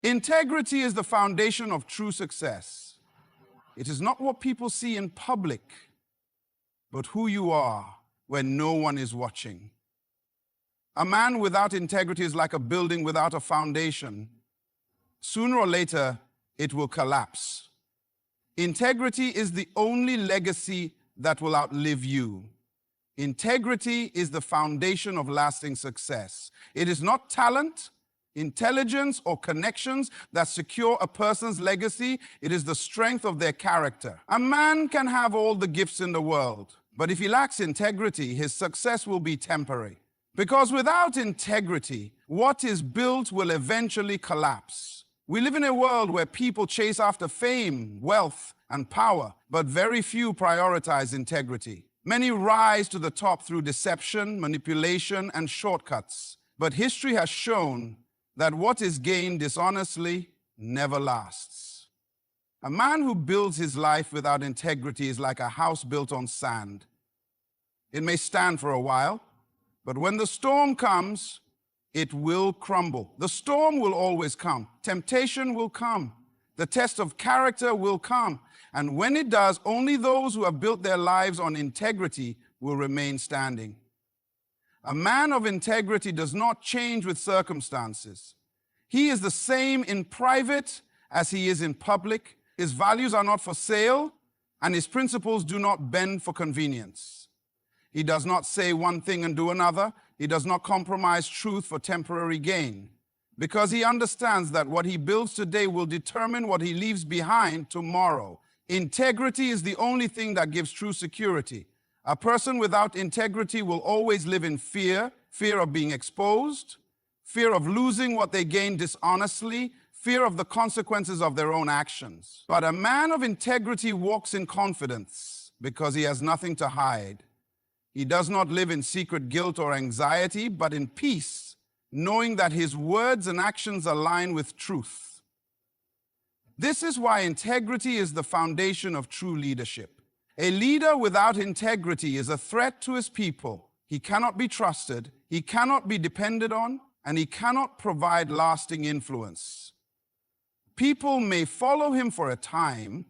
Integrity is the foundation of true success. It is not what people see in public, but who you are when no one is watching. A man without integrity is like a building without a foundation. Sooner or later, it will collapse. Integrity is the only legacy that will outlive you. Integrity is the foundation of lasting success. It is not talent, intelligence, or connections that secure a person's legacy. It is the strength of their character. A man can have all the gifts in the world, but if he lacks integrity, his success will be temporary. Because without integrity, what is built will eventually collapse. We live in a world where people chase after fame, wealth, and power, but very few prioritize integrity. Many rise to the top through deception, manipulation, and shortcuts. But history has shown that what is gained dishonestly never lasts. A man who builds his life without integrity is like a house built on sand. It may stand for a while, but when the storm comes, it will crumble. The storm will always come. Temptation will come. The test of character will come. And when it does, only those who have built their lives on integrity will remain standing. A man of integrity does not change with circumstances. He is the same in private as he is in public. His values are not for sale, and his principles do not bend for convenience. He does not say one thing and do another. He does not compromise truth for temporary gain, because he understands that what he builds today will determine what he leaves behind tomorrow. Integrity is the only thing that gives true security. A person without integrity will always live in fear, fear of being exposed, fear of losing what they gain dishonestly, fear of the consequences of their own actions. But a man of integrity walks in confidence because he has nothing to hide. He does not live in secret guilt or anxiety, but in peace, knowing that his words and actions align with truth. This is why integrity is the foundation of true leadership. A leader without integrity is a threat to his people. He cannot be trusted, he cannot be depended on, and he cannot provide lasting influence. People may follow him for a time,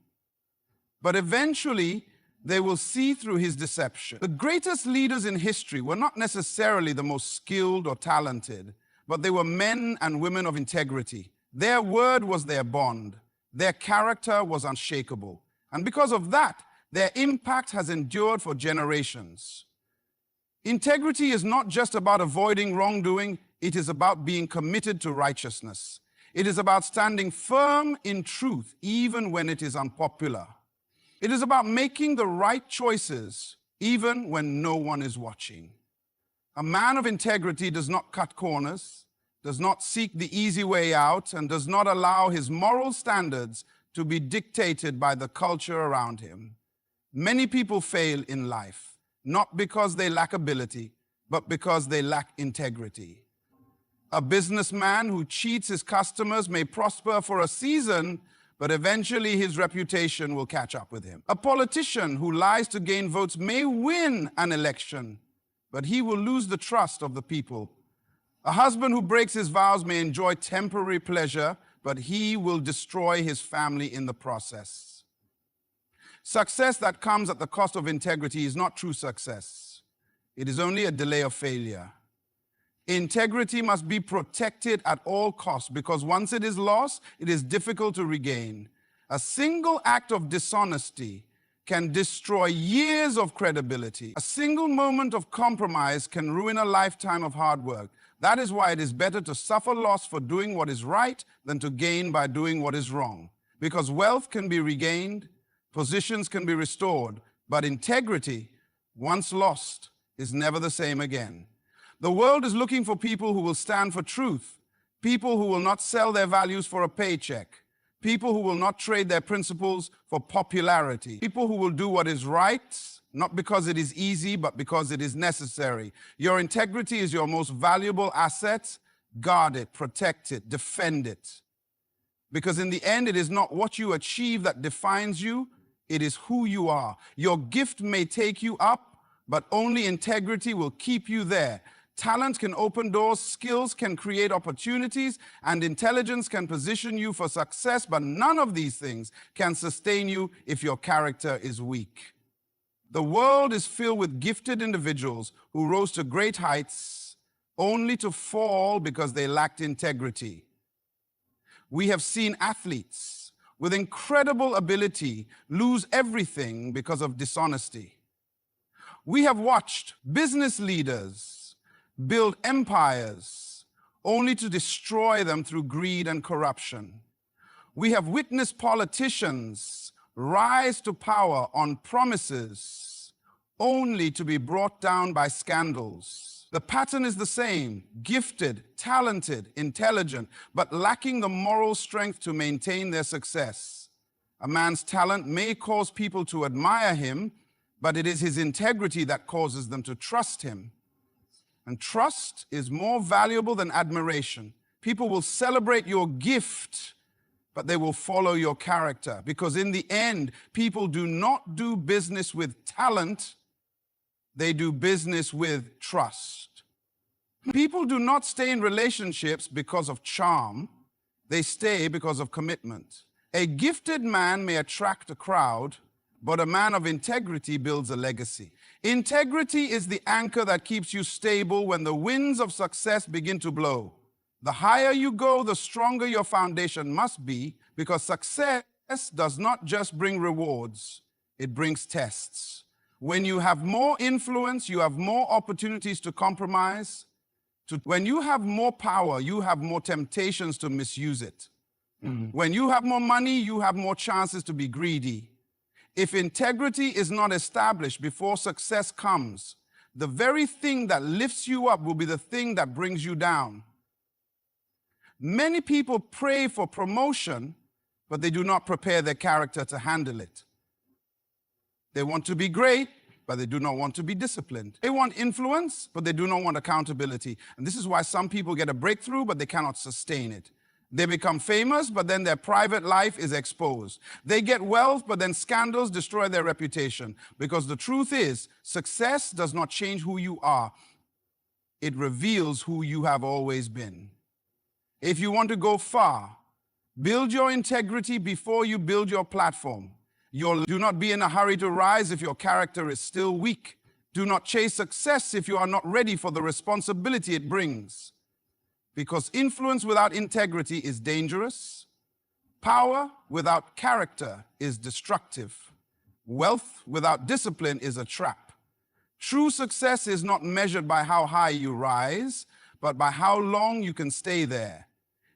but eventually they will see through his deception. The greatest leaders in history were not necessarily the most skilled or talented, but they were men and women of integrity. Their word was their bond. Their character was unshakable. And because of that, their impact has endured for generations. Integrity is not just about avoiding wrongdoing, it is about being committed to righteousness. It is about standing firm in truth, even when it is unpopular. It is about making the right choices, even when no one is watching. A man of integrity does not cut corners, does not seek the easy way out, and does not allow his moral standards to be dictated by the culture around him. Many people fail in life, not because they lack ability, but because they lack integrity. A businessman who cheats his customers may prosper for a season, but eventually his reputation will catch up with him. A politician who lies to gain votes may win an election, but he will lose the trust of the people. A husband who breaks his vows may enjoy temporary pleasure, but he will destroy his family in the process. Success that comes at the cost of integrity is not true success. It is only a delay of failure. Integrity must be protected at all costs, because once it is lost, it is difficult to regain. A single act of dishonesty can destroy years of credibility. A single moment of compromise can ruin a lifetime of hard work. That is why it is better to suffer loss for doing what is right than to gain by doing what is wrong. Because wealth can be regained, positions can be restored, but integrity, once lost, is never the same again. The world is looking for people who will stand for truth, people who will not sell their values for a paycheck, people who will not trade their principles for popularity, people who will do what is right, not because it is easy, but because it is necessary. Your integrity is your most valuable asset. Guard it, protect it, defend it. Because in the end, it is not what you achieve that defines you, it is who you are. Your gift may take you up, but only integrity will keep you there. Talent can open doors, skills can create opportunities, and intelligence can position you for success, but none of these things can sustain you if your character is weak. The world is filled with gifted individuals who rose to great heights only to fall because they lacked integrity. We have seen athletes with incredible ability lose everything because of dishonesty. We have watched business leaders build empires only to destroy them through greed and corruption. We have witnessed politicians rise to power on promises only to be brought down by scandals. The pattern is the same: gifted, talented, intelligent, but lacking the moral strength to maintain their success. A man's talent may cause people to admire him, but it is his integrity that causes them to trust him. And trust is more valuable than admiration. People will celebrate your gift, but they will follow your character, because in the end, people do not do business with talent, they do business with trust. People do not stay in relationships because of charm, they stay because of commitment. A gifted man may attract a crowd, but a man of integrity builds a legacy. Integrity is the anchor that keeps you stable when the winds of success begin to blow. The higher you go, the stronger your foundation must be, because success does not just bring rewards, it brings tests. When you have more influence, you have more opportunities to compromise. When you have more power, you have more temptations to misuse it. When you have more money, you have more chances to be greedy. If integrity is not established before success comes, the very thing that lifts you up will be the thing that brings you down. Many people pray for promotion, but they do not prepare their character to handle it. They want to be great, but they do not want to be disciplined. They want influence, but they do not want accountability. And this is why some people get a breakthrough, but they cannot sustain it. They become famous, but then their private life is exposed. They get wealth, but then scandals destroy their reputation. Because the truth is, success does not change who you are. It reveals who you have always been. If you want to go far, build your integrity before you build your platform. Do not be in a hurry to rise if your character is still weak. Do not chase success if you are not ready for the responsibility it brings. Because influence without integrity is dangerous. Power without character is destructive. Wealth without discipline is a trap. True success is not measured by how high you rise, but by how long you can stay there.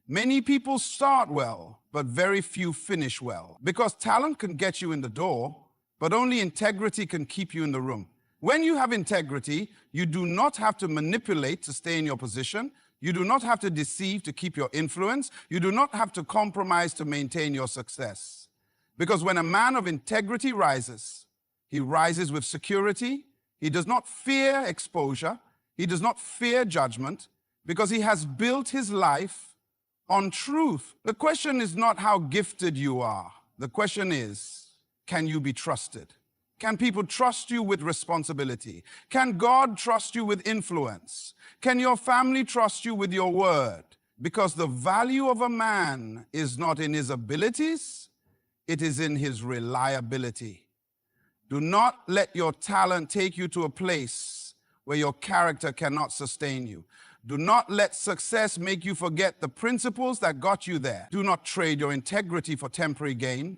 Many people start well, but very few finish well. Because talent can get you in the door, but only integrity can keep you in the room. When you have integrity, you do not have to manipulate to stay in your position. You do not have to deceive to keep your influence. You do not have to compromise to maintain your success. Because when a man of integrity rises, he rises with security. He does not fear exposure. He does not fear judgment, because he has built his life on truth. The question is not how gifted you are. The question is, can you be trusted? Can people trust you with responsibility? Can God trust you with influence? Can your family trust you with your word? Because the value of a man is not in his abilities, it is in his reliability. Do not let your talent take you to a place where your character cannot sustain you. Do not let success make you forget the principles that got you there. Do not trade your integrity for temporary gain,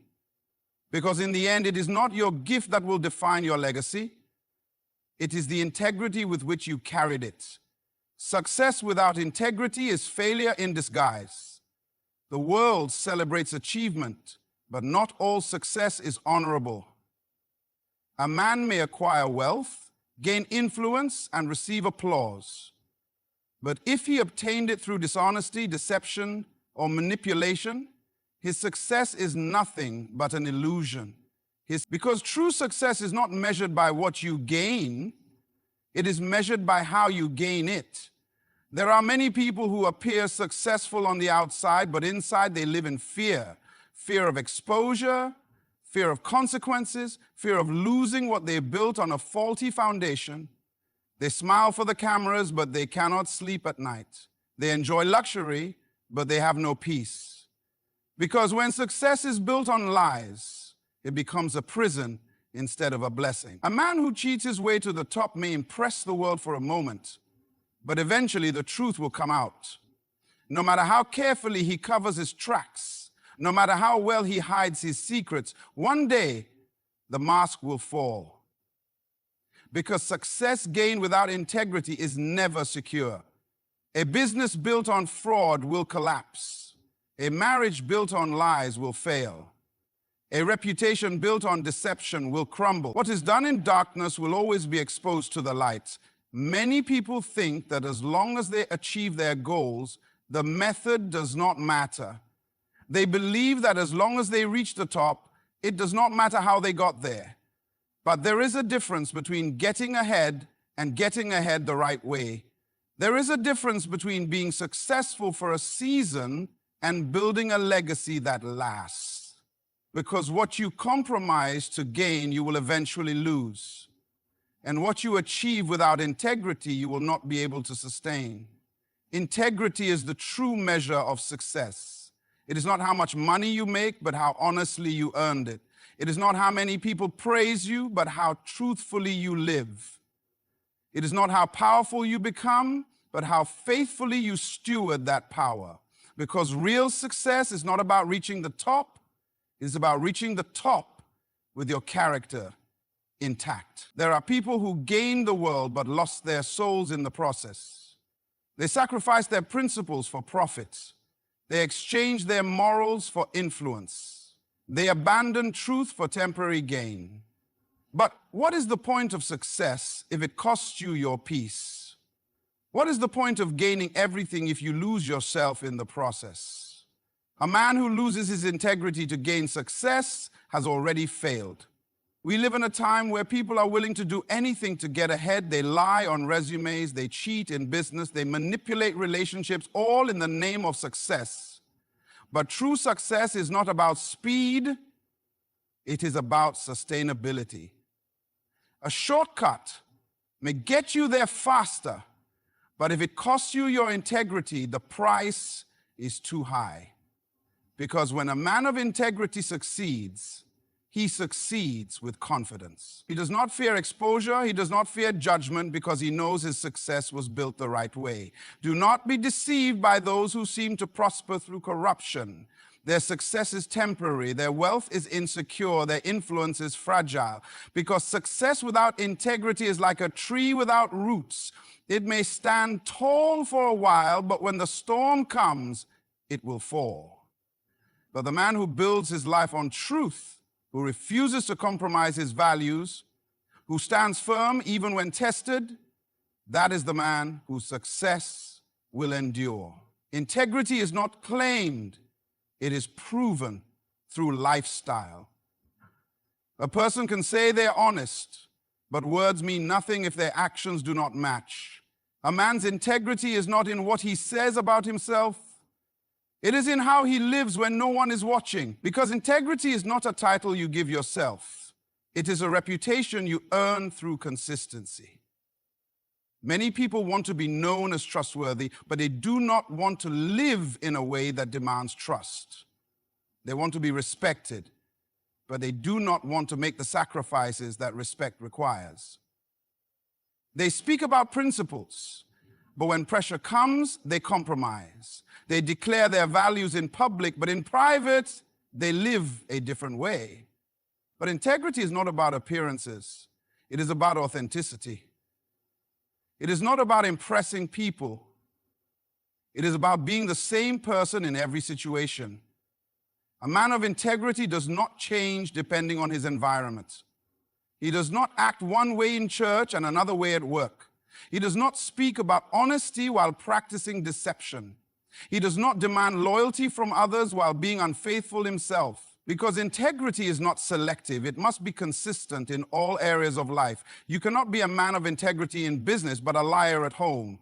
because in the end, it is not your gift that will define your legacy. It is the integrity with which you carried it. Success without integrity is failure in disguise. The world celebrates achievement, but not all success is honorable. A man may acquire wealth, gain influence, and receive applause. But if he obtained it through dishonesty, deception, or manipulation, his success is nothing but an illusion. Because true success is not measured by what you gain, it is measured by how you gain it. There are many people who appear successful on the outside, but inside they live in fear. Fear of exposure, fear of consequences, fear of losing what they built on a faulty foundation. They smile for the cameras, but they cannot sleep at night. They enjoy luxury, but they have no peace. Because when success is built on lies, it becomes a prison instead of a blessing. A man who cheats his way to the top may impress the world for a moment, but eventually the truth will come out. No matter how carefully he covers his tracks, no matter how well he hides his secrets, one day the mask will fall. Because success gained without integrity is never secure. A business built on fraud will collapse. A marriage built on lies will fail. A reputation built on deception will crumble. What is done in darkness will always be exposed to the light. Many people think that as long as they achieve their goals, the method does not matter. They believe that as long as they reach the top, it does not matter how they got there. But there is a difference between getting ahead and getting ahead the right way. There is a difference between being successful for a season and building a legacy that lasts. Because what you compromise to gain, you will eventually lose. And what you achieve without integrity, you will not be able to sustain. Integrity is the true measure of success. It is not how much money you make, but how honestly you earned it. It is not how many people praise you, but how truthfully you live. It is not how powerful you become, but how faithfully you steward that power. Because real success is not about reaching the top, it is about reaching the top with your character intact. There are people who gained the world but lost their souls in the process. They sacrificed their principles for profit. They exchanged their morals for influence. They abandoned truth for temporary gain. But what is the point of success if it costs you your peace? What is the point of gaining everything if you lose yourself in the process? A man who loses his integrity to gain success has already failed. We live in a time where people are willing to do anything to get ahead. They lie on resumes, they cheat in business, they manipulate relationships, all in the name of success. But true success is not about speed, it is about sustainability. A shortcut may get you there faster, but if it costs you your integrity, the price is too high. Because when a man of integrity succeeds, he succeeds with confidence. He does not fear exposure, he does not fear judgment because he knows his success was built the right way. Do not be deceived by those who seem to prosper through corruption. Their success is temporary, their wealth is insecure, their influence is fragile. Because success without integrity is like a tree without roots. It may stand tall for a while, but when the storm comes, it will fall. But the man who builds his life on truth, who refuses to compromise his values, who stands firm even when tested, that is the man whose success will endure. Integrity is not claimed, it is proven through lifestyle. A person can say they're honest, but words mean nothing if their actions do not match. A man's integrity is not in what he says about himself, it is in how he lives when no one is watching. Because integrity is not a title you give yourself. It is a reputation you earn through consistency. Many people want to be known as trustworthy, but they do not want to live in a way that demands trust. They want to be respected, but they do not want to make the sacrifices that respect requires. They speak about principles, but when pressure comes, they compromise. They declare their values in public, but in private, they live a different way. But integrity is not about appearances. It is about authenticity. It is not about impressing people. It is about being the same person in every situation. A man of integrity does not change depending on his environment. He does not act one way in church and another way at work. He does not speak about honesty while practicing deception. He does not demand loyalty from others while being unfaithful himself. Because integrity is not selective. It must be consistent in all areas of life. You cannot be a man of integrity in business, but a liar at home.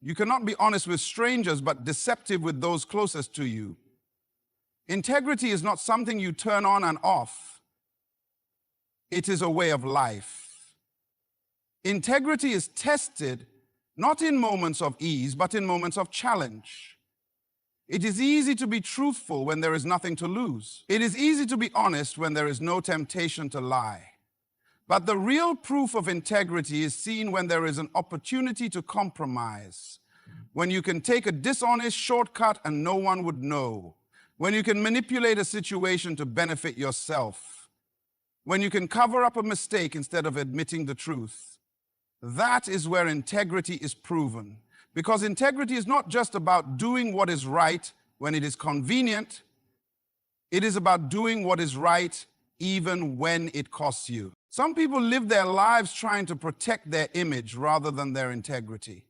You cannot be honest with strangers, but deceptive with those closest to you. Integrity is not something you turn on and off. It is a way of life. Integrity is tested not in moments of ease, but in moments of challenge. It is easy to be truthful when there is nothing to lose. It is easy to be honest when there is no temptation to lie. But the real proof of integrity is seen when there is an opportunity to compromise, when you can take a dishonest shortcut and no one would know, when you can manipulate a situation to benefit yourself, when you can cover up a mistake instead of admitting the truth. That is where integrity is proven. Because integrity is not just about doing what is right when it is convenient. It is about doing what is right even when it costs you. Some people live their lives trying to protect their image rather than their integrity.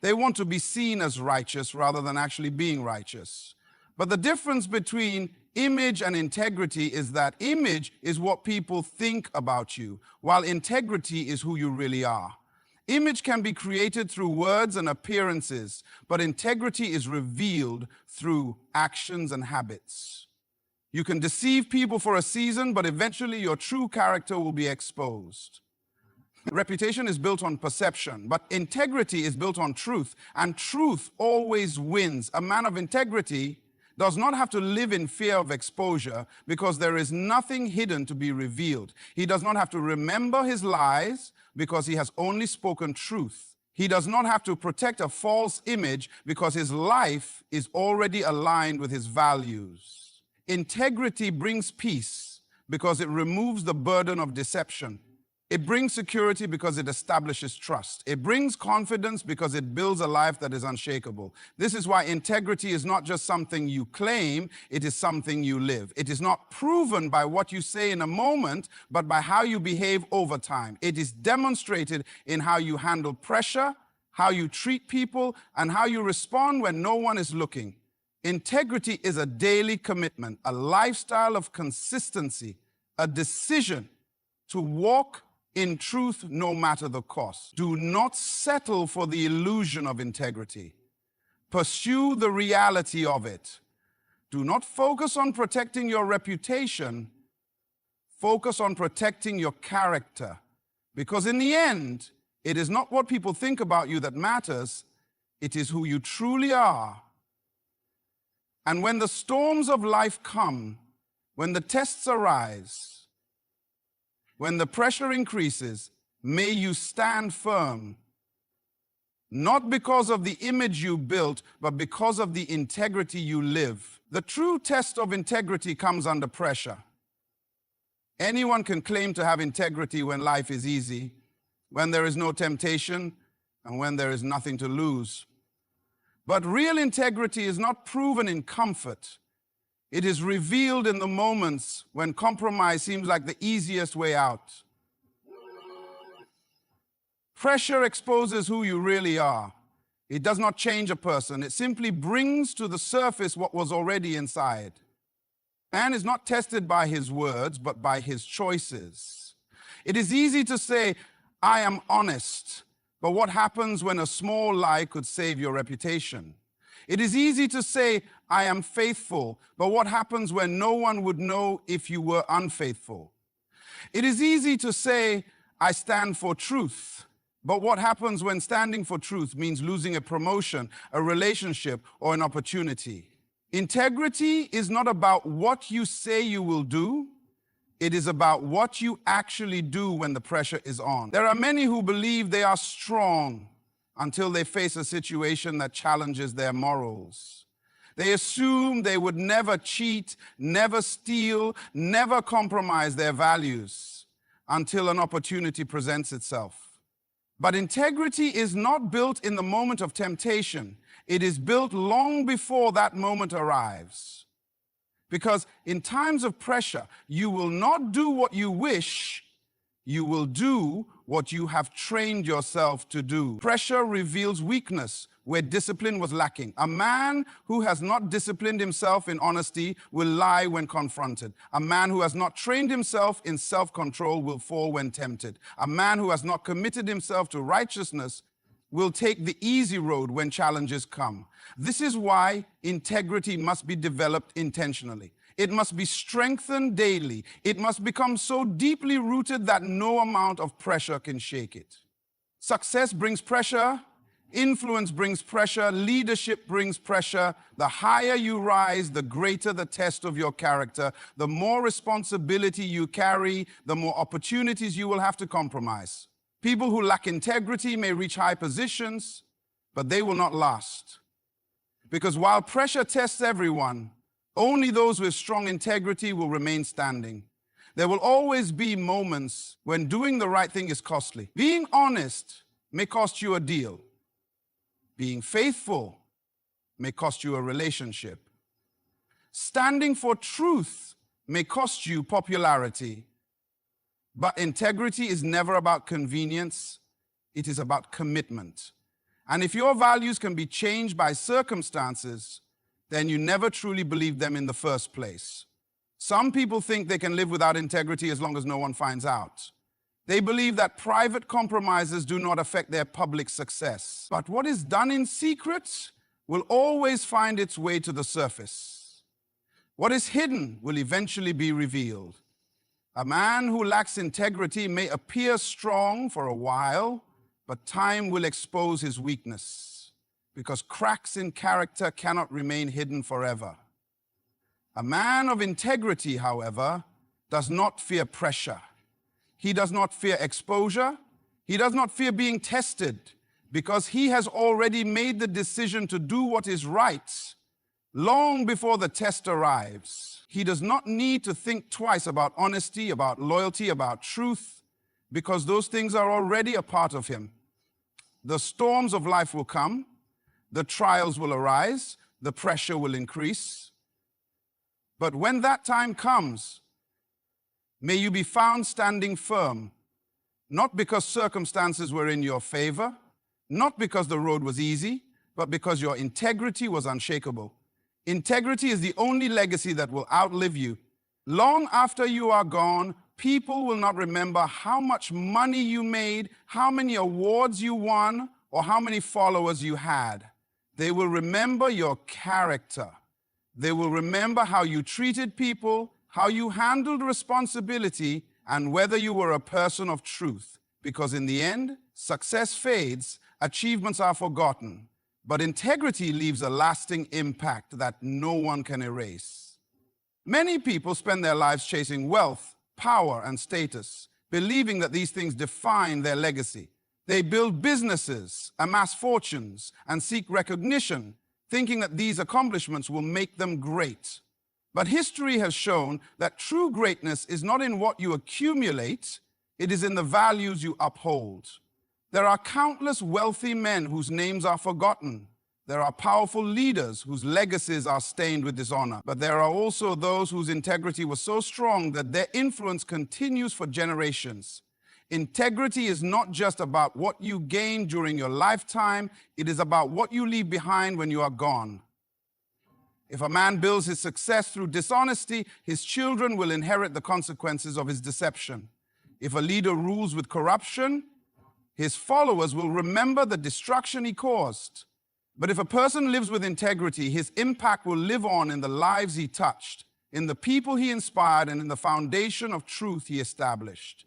They want to be seen as righteous rather than actually being righteous. But the difference between image and integrity is that image is what people think about you, while integrity is who you really are. Image can be created through words and appearances, but integrity is revealed through actions and habits. You can deceive people for a season, but eventually your true character will be exposed. Reputation is built on perception, but integrity is built on truth, and truth always wins. A man of integrity does not have to live in fear of exposure because there is nothing hidden to be revealed. He does not have to remember his lies because he has only spoken truth. He does not have to protect a false image because his life is already aligned with his values. Integrity brings peace because it removes the burden of deception. It brings security because it establishes trust. It brings confidence because it builds a life that is unshakable. This is why integrity is not just something you claim, it is something you live. It is not proven by what you say in a moment, but by how you behave over time. It is demonstrated in how you handle pressure, how you treat people, and how you respond when no one is looking. Integrity is a daily commitment, a lifestyle of consistency, a decision to walk in truth no matter the cost. Do not settle for the illusion of integrity. Pursue the reality of it. Do not focus on protecting your reputation. Focus on protecting your character. Because in the end, it is not what people think about you that matters. It is who you truly are. And when the storms of life come, when the tests arise, when the pressure increases, may you stand firm, not because of the image you built, but because of the integrity you live. The true test of integrity comes under pressure. Anyone can claim to have integrity when life is easy, when there is no temptation, and when there is nothing to lose. But real integrity is not proven in comfort. It is revealed in the moments when compromise seems like the easiest way out. Pressure exposes who you really are. It does not change a person. It simply brings to the surface what was already inside. Man is not tested by his words, but by his choices. It is easy to say, I am honest, but what happens when a small lie could save your reputation? It is easy to say, I am faithful, but what happens when no one would know if you were unfaithful? It is easy to say, I stand for truth, but what happens when standing for truth means losing a promotion, a relationship, or an opportunity? Integrity is not about what you say you will do. It is about what you actually do when the pressure is on. There are many who believe they are strong until they face a situation that challenges their morals. They assume they would never cheat, never steal, never compromise their values until an opportunity presents itself. But integrity is not built in the moment of temptation. It is built long before that moment arrives. Because in times of pressure, you will not do what you wish, you will do what you have trained yourself to do. Pressure reveals weakness where discipline was lacking. A man who has not disciplined himself in honesty will lie when confronted. A man who has not trained himself in self-control will fall when tempted. A man who has not committed himself to righteousness will take the easy road when challenges come. This is why integrity must be developed intentionally. It must be strengthened daily. It must become so deeply rooted that no amount of pressure can shake it. Success brings pressure, influence brings pressure, leadership brings pressure. The higher you rise, the greater the test of your character. The more responsibility you carry, the more opportunities you will have to compromise. People who lack integrity may reach high positions, but they will not last. Because while pressure tests everyone, only those with strong integrity will remain standing. There will always be moments when doing the right thing is costly. Being honest may cost you a deal. Being faithful may cost you a relationship. Standing for truth may cost you popularity. But integrity is never about convenience. It is about commitment. And if your values can be changed by circumstances, then you never truly believed them in the first place. Some people think they can live without integrity as long as no one finds out. They believe that private compromises do not affect their public success. But what is done in secret will always find its way to the surface. What is hidden will eventually be revealed. A man who lacks integrity may appear strong for a while, but time will expose his weakness, because cracks in character cannot remain hidden forever. A man of integrity, however, does not fear pressure. He does not fear exposure. He does not fear being tested, because he has already made the decision to do what is right long before the test arrives. He does not need to think twice about honesty, about loyalty, about truth, because those things are already a part of him. The storms of life will come, the trials will arise, the pressure will increase. But when that time comes, may you be found standing firm, not because circumstances were in your favor, not because the road was easy, but because your integrity was unshakable. Integrity is the only legacy that will outlive you. Long after you are gone, people will not remember how much money you made, how many awards you won, or how many followers you had. They will remember your character. They will remember how you treated people, how you handled responsibility, and whether you were a person of truth. Because in the end, success fades, achievements are forgotten, but integrity leaves a lasting impact that no one can erase. Many people spend their lives chasing wealth, power, and status, believing that these things define their legacy. They build businesses, amass fortunes, and seek recognition, thinking that these accomplishments will make them great. But history has shown that true greatness is not in what you accumulate, it is in the values you uphold. There are countless wealthy men whose names are forgotten. There are powerful leaders whose legacies are stained with dishonor. But there are also those whose integrity was so strong that their influence continues for generations. Integrity is not just about what you gain during your lifetime, it is about what you leave behind when you are gone. If a man builds his success through dishonesty, his children will inherit the consequences of his deception. If a leader rules with corruption, his followers will remember the destruction he caused. But if a person lives with integrity, his impact will live on in the lives he touched, in the people he inspired, and in the foundation of truth he established.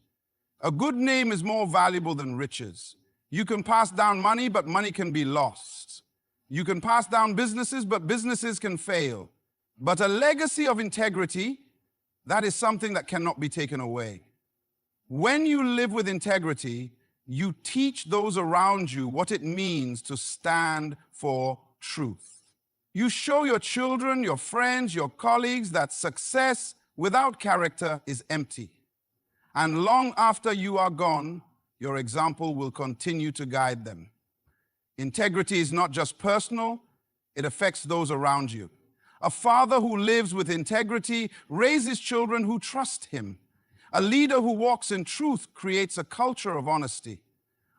A good name is more valuable than riches. You can pass down money, but money can be lost. You can pass down businesses, but businesses can fail. But a legacy of integrity, that is something that cannot be taken away. When you live with integrity, you teach those around you what it means to stand for truth. You show your children, your friends, your colleagues that success without character is empty. And long after you are gone, your example will continue to guide them. Integrity is not just personal, it affects those around you. A father who lives with integrity raises children who trust him. A leader who walks in truth creates a culture of honesty.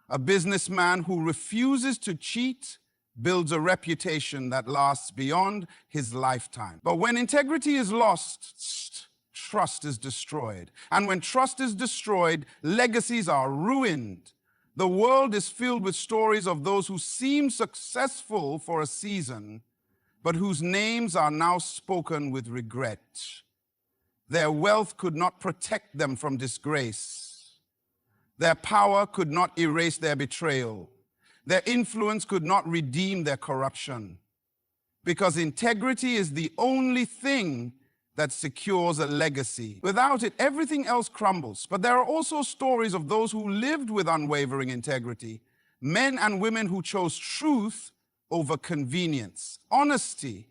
A businessman who refuses to cheat builds a reputation that lasts beyond his lifetime. But when integrity is lost, trust is destroyed. And when trust is destroyed, legacies are ruined. The world is filled with stories of those who seemed successful for a season, but whose names are now spoken with regret. Their wealth could not protect them from disgrace. Their power could not erase their betrayal. Their influence could not redeem their corruption. Because integrity is the only thing that secures a legacy. Without it, everything else crumbles. But there are also stories of those who lived with unwavering integrity, men and women who chose truth over convenience, honesty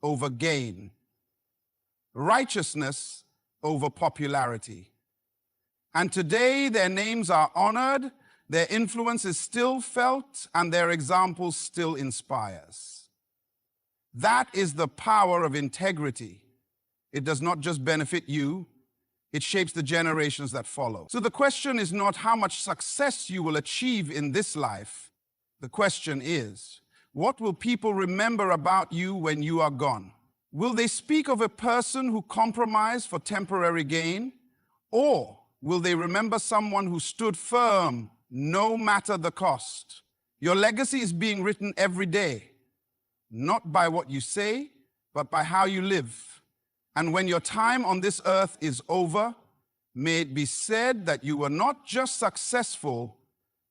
over gain, righteousness over popularity. And today their names are honored, their influence is still felt, and their example still inspires. That is the power of integrity. It does not just benefit you, it shapes the generations that follow. So the question is not how much success you will achieve in this life. The question is, what will people remember about you when you are gone? Will they speak of a person who compromised for temporary gain? Or will they remember someone who stood firm no matter the cost? Your legacy is being written every day, not by what you say, but by how you live. And when your time on this earth is over, may it be said that you were not just successful,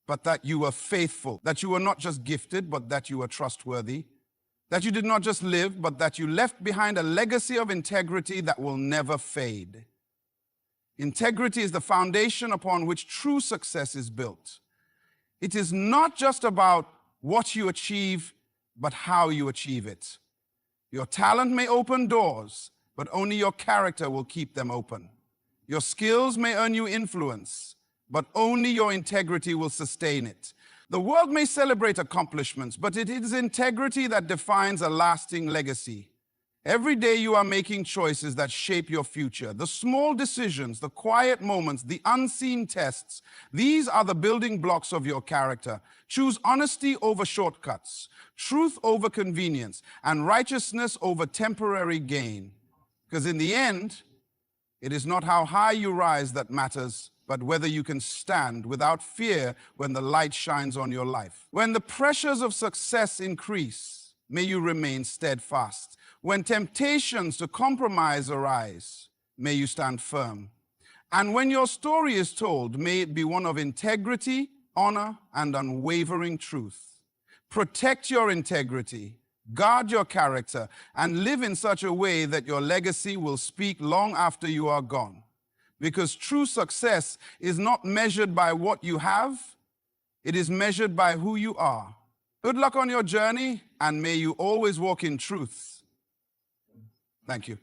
but that you were faithful, that you were not just gifted, but that you were trustworthy, that you did not just live, but that you left behind a legacy of integrity that will never fade. Integrity is the foundation upon which true success is built. It is not just about what you achieve, but how you achieve it. Your talent may open doors, but only your character will keep them open. Your skills may earn you influence, but only your integrity will sustain it. The world may celebrate accomplishments, but it is integrity that defines a lasting legacy. Every day you are making choices that shape your future. The small decisions, the quiet moments, the unseen tests, these are the building blocks of your character. Choose honesty over shortcuts, truth over convenience, and righteousness over temporary gain. Because in the end, it is not how high you rise that matters, but whether you can stand without fear when the light shines on your life. When the pressures of success increase, may you remain steadfast. When temptations to compromise arise, may you stand firm. And when your story is told, may it be one of integrity, honor, and unwavering truth. Protect your integrity, guard your character, and live in such a way that your legacy will speak long after you are gone. Because true success is not measured by what you have, it is measured by who you are. Good luck on your journey, and may you always walk in truth. Thank you.